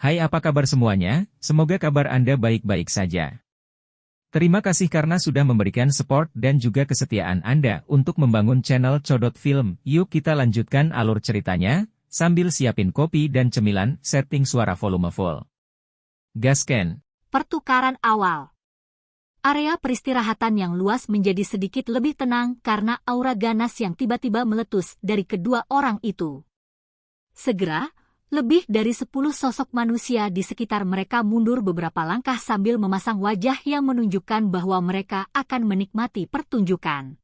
Hai, apa kabar semuanya? Semoga kabar Anda baik-baik saja. Terima kasih karena sudah memberikan support dan juga kesetiaan Anda untuk membangun channel Codot Film. Yuk kita lanjutkan alur ceritanya, sambil siapin kopi dan cemilan, setting suara volume full. Gasken. Pertukaran awal. Area peristirahatan yang luas menjadi sedikit lebih tenang karena aura ganas yang tiba-tiba meletus dari kedua orang itu. Segera, lebih dari 10 sosok manusia di sekitar mereka mundur beberapa langkah sambil memasang wajah yang menunjukkan bahwa mereka akan menikmati pertunjukan.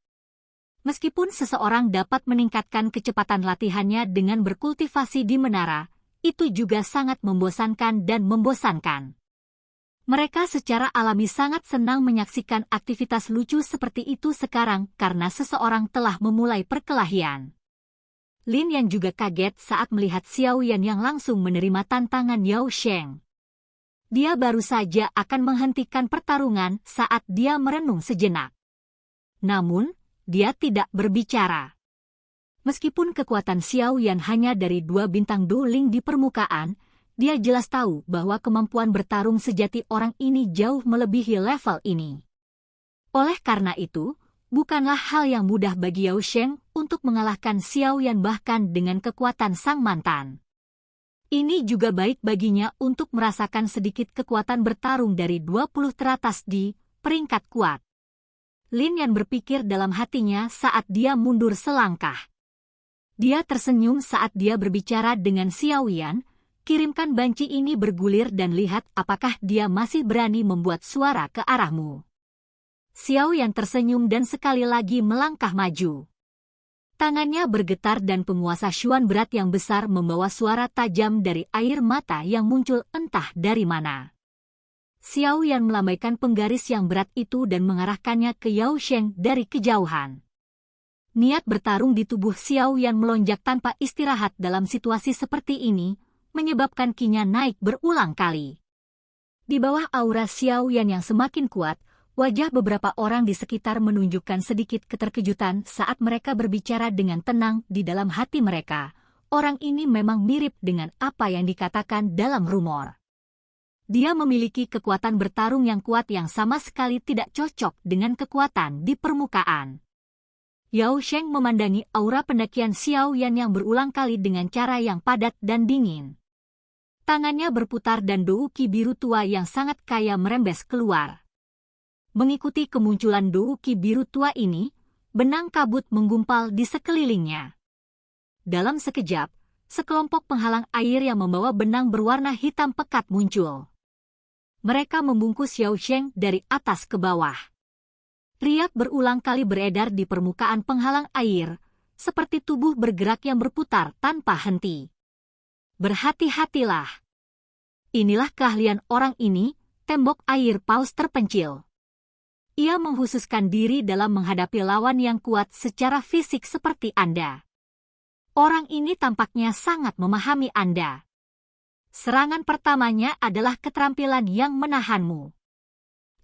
Meskipun seseorang dapat meningkatkan kecepatan latihannya dengan berkultivasi di menara, itu juga sangat membosankan dan membosankan. Mereka secara alami sangat senang menyaksikan aktivitas lucu seperti itu sekarang karena seseorang telah memulai perkelahian. Lin Yan juga kaget saat melihat Xiao Yan yang langsung menerima tantangan Yao Sheng. Dia baru saja akan menghentikan pertarungan saat dia merenung sejenak. Namun, dia tidak berbicara. Meskipun kekuatan Xiao Yan hanya dari 2 bintang dueling di permukaan, dia jelas tahu bahwa kemampuan bertarung sejati orang ini jauh melebihi level ini. Oleh karena itu, bukanlah hal yang mudah bagi Yao Sheng untuk mengalahkan Xiao Yan bahkan dengan kekuatan sang mantan. Ini juga baik baginya untuk merasakan sedikit kekuatan bertarung dari 20 teratas di peringkat kuat. Lin Yan berpikir dalam hatinya saat dia mundur selangkah. Dia tersenyum saat dia berbicara dengan Xiao Yan, kirimkan banci ini bergulir dan lihat apakah dia masih berani membuat suara ke arahmu. Xiao Yan tersenyum dan sekali lagi melangkah maju. Tangannya bergetar dan penguasa Xuan berat yang besar membawa suara tajam dari air mata yang muncul entah dari mana. Xiao Yan melambaikan penggaris yang berat itu dan mengarahkannya ke Yao Sheng dari kejauhan. Niat bertarung di tubuh Xiao Yan melonjak tanpa istirahat dalam situasi seperti ini, menyebabkan kinya naik berulang kali. Di bawah aura Xiao Yan yang semakin kuat, wajah beberapa orang di sekitar menunjukkan sedikit keterkejutan saat mereka berbicara dengan tenang di dalam hati mereka. Orang ini memang mirip dengan apa yang dikatakan dalam rumor. Dia memiliki kekuatan bertarung yang kuat yang sama sekali tidak cocok dengan kekuatan di permukaan. Yao Sheng memandangi aura pendakian Xiao Yan yang berulang kali dengan cara yang padat dan dingin. Tangannya berputar dan douki biru tua yang sangat kaya merembes keluar. Mengikuti kemunculan douki biru tua ini, benang kabut menggumpal di sekelilingnya. Dalam sekejap, sekelompok penghalang air yang membawa benang berwarna hitam pekat muncul. Mereka membungkus Yao Sheng dari atas ke bawah. Riak berulang kali beredar di permukaan penghalang air, seperti tubuh bergerak yang berputar tanpa henti. Berhati-hatilah. Inilah keahlian orang ini, tembok air paus terpencil. Ia menghususkan diri dalam menghadapi lawan yang kuat secara fisik seperti Anda. Orang ini tampaknya sangat memahami Anda. Serangan pertamanya adalah keterampilan yang menahanmu.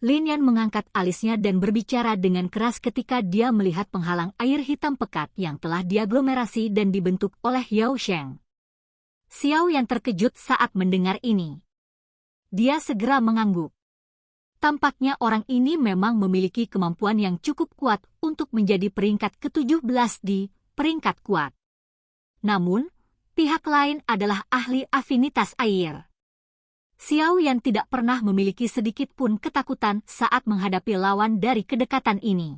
Lin Yan mengangkat alisnya dan berbicara dengan keras ketika dia melihat penghalang air hitam pekat yang telah diaglomerasi dan dibentuk oleh Yao Sheng. Xiao Yan terkejut saat mendengar ini. Dia segera mengangguk. Tampaknya orang ini memang memiliki kemampuan yang cukup kuat untuk menjadi peringkat ke-17 di peringkat kuat. Namun, pihak lain adalah ahli afinitas air. Xiao Yan tidak pernah memiliki sedikit pun ketakutan saat menghadapi lawan dari kedekatan ini.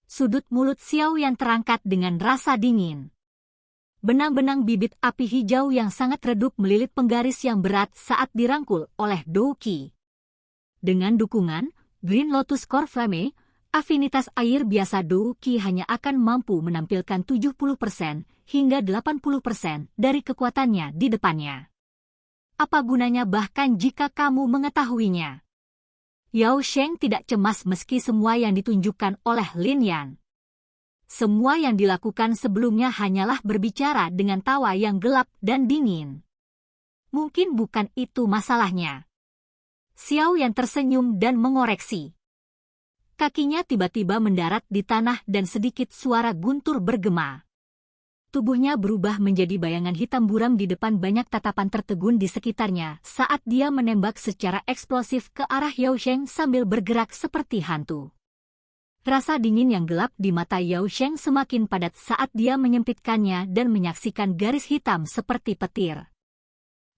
Sudut mulut Xiao Yan terangkat dengan rasa dingin. Benang-benang bibit api hijau yang sangat redup melilit penggaris yang berat saat dirangkul oleh douki. Dengan dukungan Green Lotus Core Flame, afinitas air biasa douki hanya akan mampu menampilkan 70% hingga 80% dari kekuatannya di depannya. Apa gunanya bahkan jika kamu mengetahuinya? Yao Sheng tidak cemas meski semua yang ditunjukkan oleh Lin Yan. Semua yang dilakukan sebelumnya hanyalah berbicara dengan tawa yang gelap dan dingin. Mungkin bukan itu masalahnya. Xiao Yan tersenyum dan mengoreksi. Kakinya tiba-tiba mendarat di tanah dan sedikit suara guntur bergema. tubuhnya berubah menjadi bayangan hitam buram di depan banyak tatapan tertegun di sekitarnya saat dia menembak secara eksplosif ke arah Yao Sheng sambil bergerak seperti hantu. Rasa dingin yang gelap di mata Yao Sheng semakin padat saat dia menyempitkannya dan menyaksikan garis hitam seperti petir.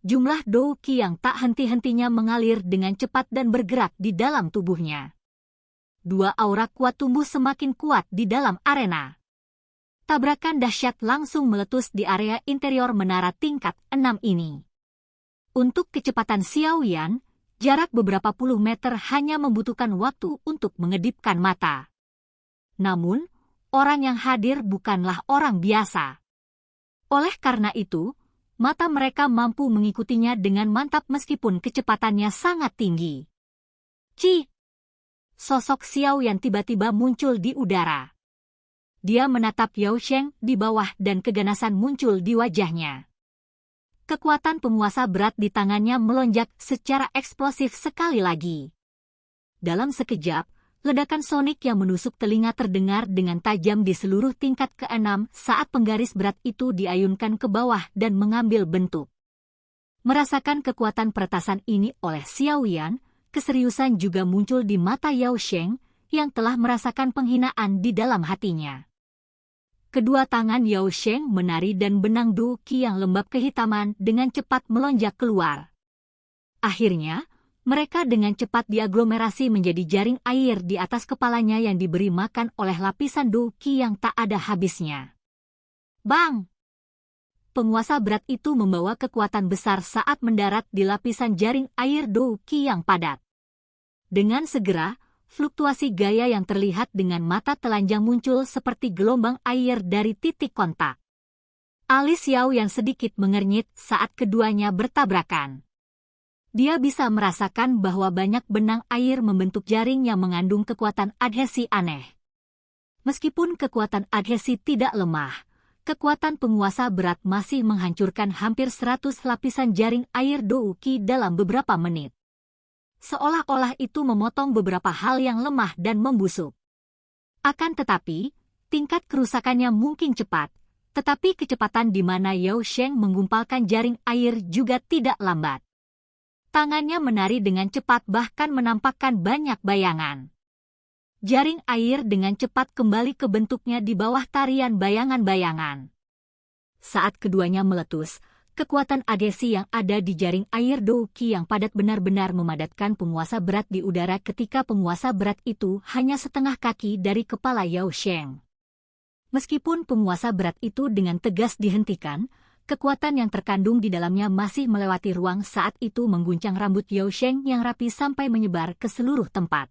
Jumlah dou qi yang tak henti-hentinya mengalir dengan cepat dan bergerak di dalam tubuhnya. Dua aura kuat tumbuh semakin kuat di dalam arena. Tabrakan dahsyat langsung meletus di area interior menara tingkat 6 ini. Untuk kecepatan Xiao Yan, jarak beberapa puluh meter hanya membutuhkan waktu untuk mengedipkan mata. Namun, orang yang hadir bukanlah orang biasa. Oleh karena itu, mata mereka mampu mengikutinya dengan mantap meskipun kecepatannya sangat tinggi. Ci! Sosok Xiao Yan tiba-tiba muncul di udara. Dia menatap Yao Sheng di bawah dan keganasan muncul di wajahnya. Kekuatan penguasa berat di tangannya melonjak secara eksplosif sekali lagi. Dalam sekejap, ledakan sonik yang menusuk telinga terdengar dengan tajam di seluruh tingkat ke-6 saat penggaris berat itu diayunkan ke bawah dan mengambil bentuk. Merasakan kekuatan peretasan ini oleh Xiao Yan, keseriusan juga muncul di mata Yao Sheng yang telah merasakan penghinaan di dalam hatinya. Kedua tangan Yao Sheng menari dan benang dou qi yang lembab kehitaman dengan cepat melonjak keluar. Akhirnya, mereka dengan cepat diaglomerasi menjadi jaring air di atas kepalanya yang diberi makan oleh lapisan dou qi yang tak ada habisnya. Bang! Penguasa berat itu membawa kekuatan besar saat mendarat di lapisan jaring air dou qi yang padat. Dengan segera, fluktuasi gaya yang terlihat dengan mata telanjang muncul seperti gelombang air dari titik kontak. Alis Xiao yang sedikit mengernyit saat keduanya bertabrakan. Dia bisa merasakan bahwa banyak benang air membentuk jaring yang mengandung kekuatan adhesi aneh. Meskipun kekuatan adhesi tidak lemah, kekuatan penguasa berat masih menghancurkan hampir 100 lapisan jaring air dou qi dalam beberapa menit. Seolah-olah itu memotong beberapa hal yang lemah dan membusuk. Akan tetapi, tingkat kerusakannya mungkin cepat, tetapi kecepatan di mana Yao Sheng menggumpalkan jaring air juga tidak lambat. Tangannya menari dengan cepat bahkan menampakkan banyak bayangan. Jaring air dengan cepat kembali ke bentuknya di bawah tarian bayangan-bayangan. Saat keduanya meletus, kekuatan adhesi yang ada di jaring air dou qi yang padat benar-benar memadatkan penguasa berat di udara ketika penguasa berat itu hanya setengah kaki dari kepala Yao Sheng. Meskipun penguasa berat itu dengan tegas dihentikan, kekuatan yang terkandung di dalamnya masih melewati ruang saat itu mengguncang rambut Yao Sheng yang rapi sampai menyebar ke seluruh tempat.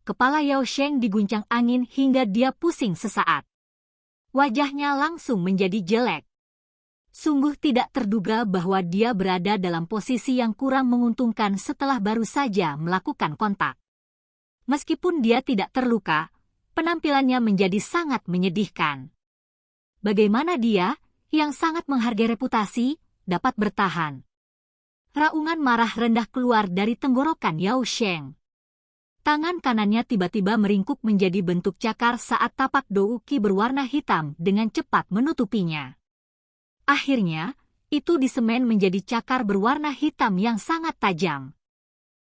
Kepala Yao Sheng diguncang angin hingga dia pusing sesaat. Wajahnya langsung menjadi jelek. Sungguh tidak terduga bahwa dia berada dalam posisi yang kurang menguntungkan setelah baru saja melakukan kontak. Meskipun dia tidak terluka, penampilannya menjadi sangat menyedihkan. Bagaimana dia, yang sangat menghargai reputasi, dapat bertahan? Raungan marah rendah keluar dari tenggorokan Yao Sheng. Tangan kanannya tiba-tiba meringkuk menjadi bentuk cakar saat tapak dou qi berwarna hitam dengan cepat menutupinya. Akhirnya, itu disemen menjadi cakar berwarna hitam yang sangat tajam.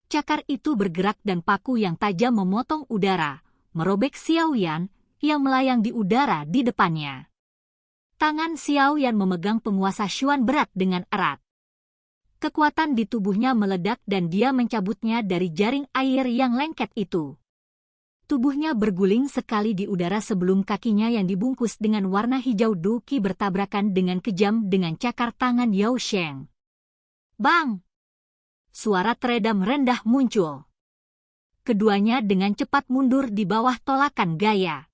Cakar itu bergerak dan paku yang tajam memotong udara, merobek Xiao Yan yang melayang di udara di depannya. Tangan Xiao Yan memegang penguasa Xuan berat dengan erat. Kekuatan di tubuhnya meledak dan dia mencabutnya dari jaring air yang lengket itu. Tubuhnya berguling sekali di udara sebelum kakinya yang dibungkus dengan warna hijau dou qi bertabrakan dengan kejam dengan cakar tangan Yao Sheng. Bang! Suara teredam rendah muncul. Keduanya dengan cepat mundur di bawah tolakan gaya.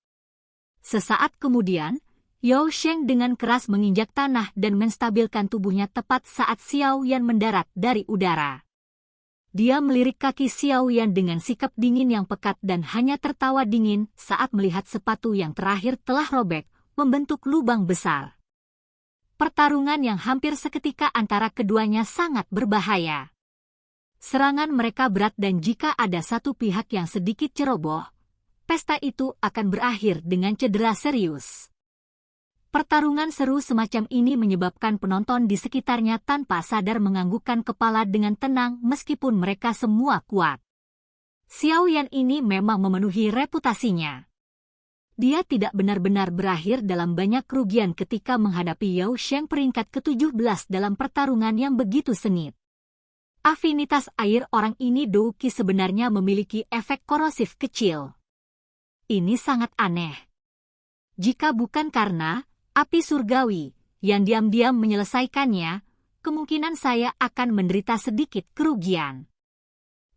Sesaat kemudian, Yao Sheng dengan keras menginjak tanah dan menstabilkan tubuhnya tepat saat Xiao Yan mendarat dari udara. Dia melirik kaki Xiao Yan dengan sikap dingin yang pekat dan hanya tertawa dingin saat melihat sepatu yang terakhir telah robek, membentuk lubang besar. Pertarungan yang hampir seketika antara keduanya sangat berbahaya. Serangan mereka berat dan jika ada satu pihak yang sedikit ceroboh, pesta itu akan berakhir dengan cedera serius. Pertarungan seru semacam ini menyebabkan penonton di sekitarnya tanpa sadar menganggukkan kepala dengan tenang meskipun mereka semua kuat. Xiao Yan ini memang memenuhi reputasinya. Dia tidak benar-benar berakhir dalam banyak kerugian ketika menghadapi Yao Sheng peringkat ke-17 dalam pertarungan yang begitu sengit. Afinitas air orang ini Dou Qi sebenarnya memiliki efek korosif kecil. Ini sangat aneh. Jika bukan karena api surgawi yang diam-diam menyelesaikannya, kemungkinan saya akan menderita sedikit kerugian.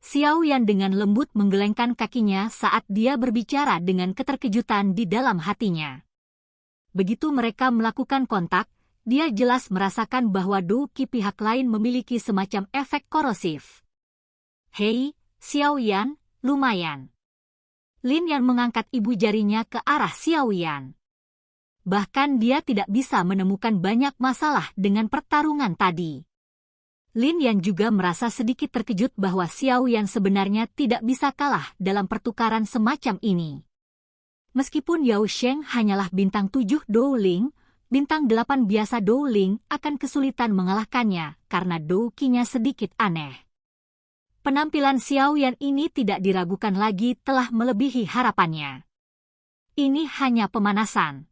Xiao Yan dengan lembut menggelengkan kakinya saat dia berbicara dengan keterkejutan di dalam hatinya. Begitu mereka melakukan kontak, dia jelas merasakan bahwa Dou Qi pihak lain memiliki semacam efek korosif. Hei, Xiao Yan, lumayan. Lin Yan mengangkat ibu jarinya ke arah Xiao Yan. Bahkan dia tidak bisa menemukan banyak masalah dengan pertarungan tadi. Lin Yan juga merasa sedikit terkejut bahwa Xiao Yan sebenarnya tidak bisa kalah dalam pertukaran semacam ini. Meskipun Yao Sheng hanyalah bintang 7 Douling, bintang 8 biasa Douling akan kesulitan mengalahkannya karena Dou Qi-nya sedikit aneh. Penampilan Xiao Yan ini tidak diragukan lagi telah melebihi harapannya. Ini hanya pemanasan.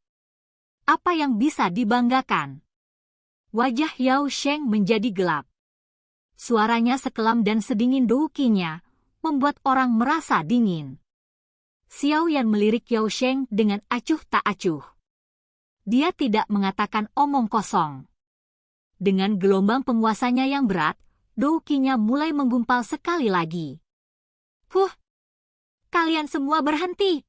Apa yang bisa dibanggakan? Wajah Yao Sheng menjadi gelap. Suaranya sekelam dan sedingin Dou Qi-nya, membuat orang merasa dingin. Xiao Yan melirik Yao Sheng dengan acuh tak acuh. Dia tidak mengatakan omong kosong. Dengan gelombang penguasanya yang berat, Dou Qi-nya mulai menggumpal sekali lagi. Kalian semua berhenti!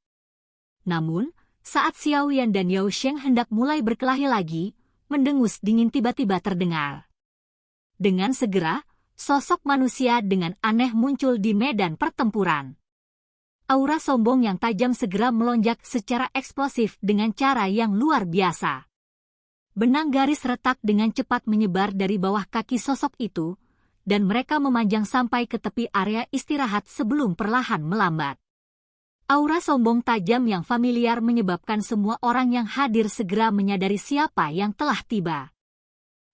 Namun, saat Xiao Yan dan Yao Sheng hendak mulai berkelahi lagi, mendengus dingin tiba-tiba terdengar. Dengan segera, sosok manusia dengan aneh muncul di medan pertempuran. Aura sombong yang tajam segera melonjak secara eksplosif dengan cara yang luar biasa. Benang garis retak dengan cepat menyebar dari bawah kaki sosok itu, dan mereka memanjang sampai ke tepi area istirahat sebelum perlahan melambat. Aura sombong tajam yang familiar menyebabkan semua orang yang hadir segera menyadari siapa yang telah tiba.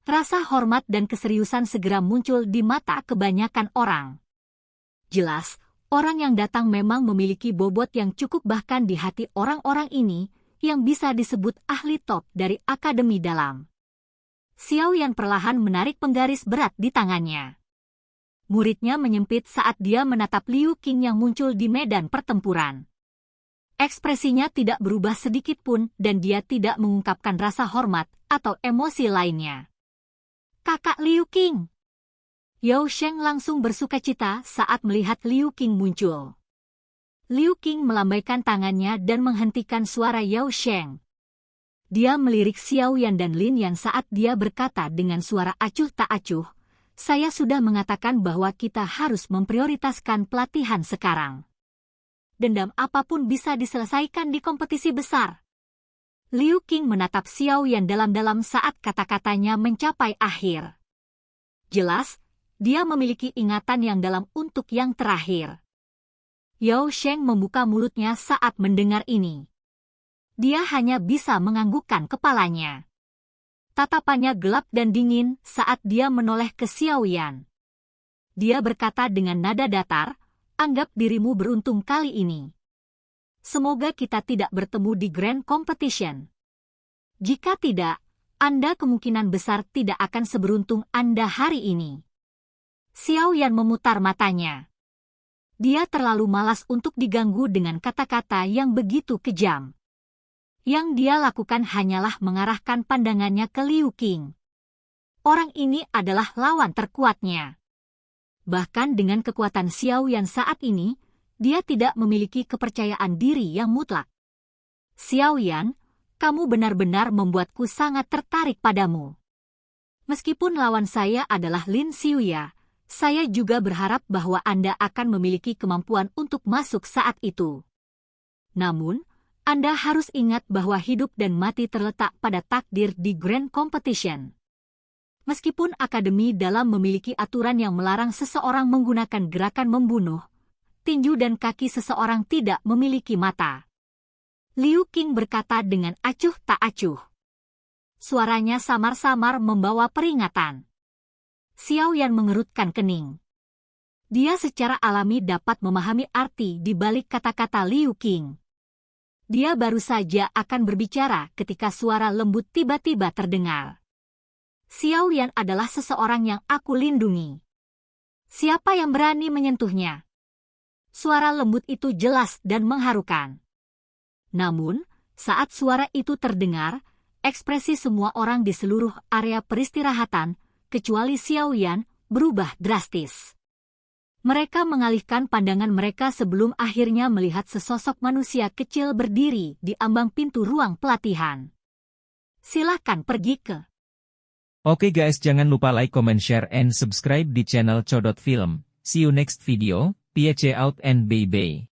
Rasa hormat dan keseriusan segera muncul di mata kebanyakan orang. Jelas, orang yang datang memang memiliki bobot yang cukup bahkan di hati orang-orang ini, yang bisa disebut ahli top dari Akademi Dalam. Xiao Yan perlahan menarik penggaris berat di tangannya. Muridnya menyempit saat dia menatap Liu Qing yang muncul di medan pertempuran. Ekspresinya tidak berubah sedikit pun dan dia tidak mengungkapkan rasa hormat atau emosi lainnya. Kakak Liu Qing. Yao Sheng langsung bersukacita saat melihat Liu Qing muncul. Liu Qing melambaikan tangannya dan menghentikan suara Yao Sheng. Dia melirik Xiao Yan dan Lin Yan saat dia berkata dengan suara acuh tak acuh, "Saya sudah mengatakan bahwa kita harus memprioritaskan pelatihan sekarang. Dendam apapun bisa diselesaikan di kompetisi besar." Liu Qing menatap Xiao Yan dalam-dalam saat kata-katanya mencapai akhir. Jelas, dia memiliki ingatan yang dalam untuk yang terakhir. Yao Sheng membuka mulutnya saat mendengar ini. Dia hanya bisa menganggukkan kepalanya. Tatapannya gelap dan dingin saat dia menoleh ke Xiao Yan. Dia berkata dengan nada datar, "Anggap dirimu beruntung kali ini. Semoga kita tidak bertemu di Grand Competition. Jika tidak, Anda kemungkinan besar tidak akan seberuntung Anda hari ini." Xiao Yan memutar matanya. Dia terlalu malas untuk diganggu dengan kata-kata yang begitu kejam. Yang dia lakukan hanyalah mengarahkan pandangannya ke Liu Qing. Orang ini adalah lawan terkuatnya. Bahkan dengan kekuatan Xiao Yan saat ini, dia tidak memiliki kepercayaan diri yang mutlak. "Xiao Yan, kamu benar-benar membuatku sangat tertarik padamu. Meskipun lawan saya adalah Lin Xiuya, saya juga berharap bahwa Anda akan memiliki kemampuan untuk masuk saat itu. Namun, Anda harus ingat bahwa hidup dan mati terletak pada takdir di Grand Competition. Meskipun Akademi Dalam memiliki aturan yang melarang seseorang menggunakan gerakan membunuh, tinju dan kaki seseorang tidak memiliki mata." Liu Qing berkata dengan acuh tak acuh. Suaranya samar-samar membawa peringatan. Xiao Yan mengerutkan kening. Dia secara alami dapat memahami arti di balik kata-kata Liu Qing. Dia baru saja akan berbicara ketika suara lembut tiba-tiba terdengar. Xiao Yan adalah seseorang yang aku lindungi. Siapa yang berani menyentuhnya? Suara lembut itu jelas dan mengharukan. Namun, saat suara itu terdengar, ekspresi semua orang di seluruh area peristirahatan, kecuali Xiao Yan, berubah drastis. Mereka mengalihkan pandangan mereka sebelum akhirnya melihat sesosok manusia kecil berdiri di ambang pintu ruang pelatihan. Silakan pergi ke. Oke guys, jangan lupa like, comment, share, and subscribe di channel Codot Film. See you next video, peace out and bye-bye.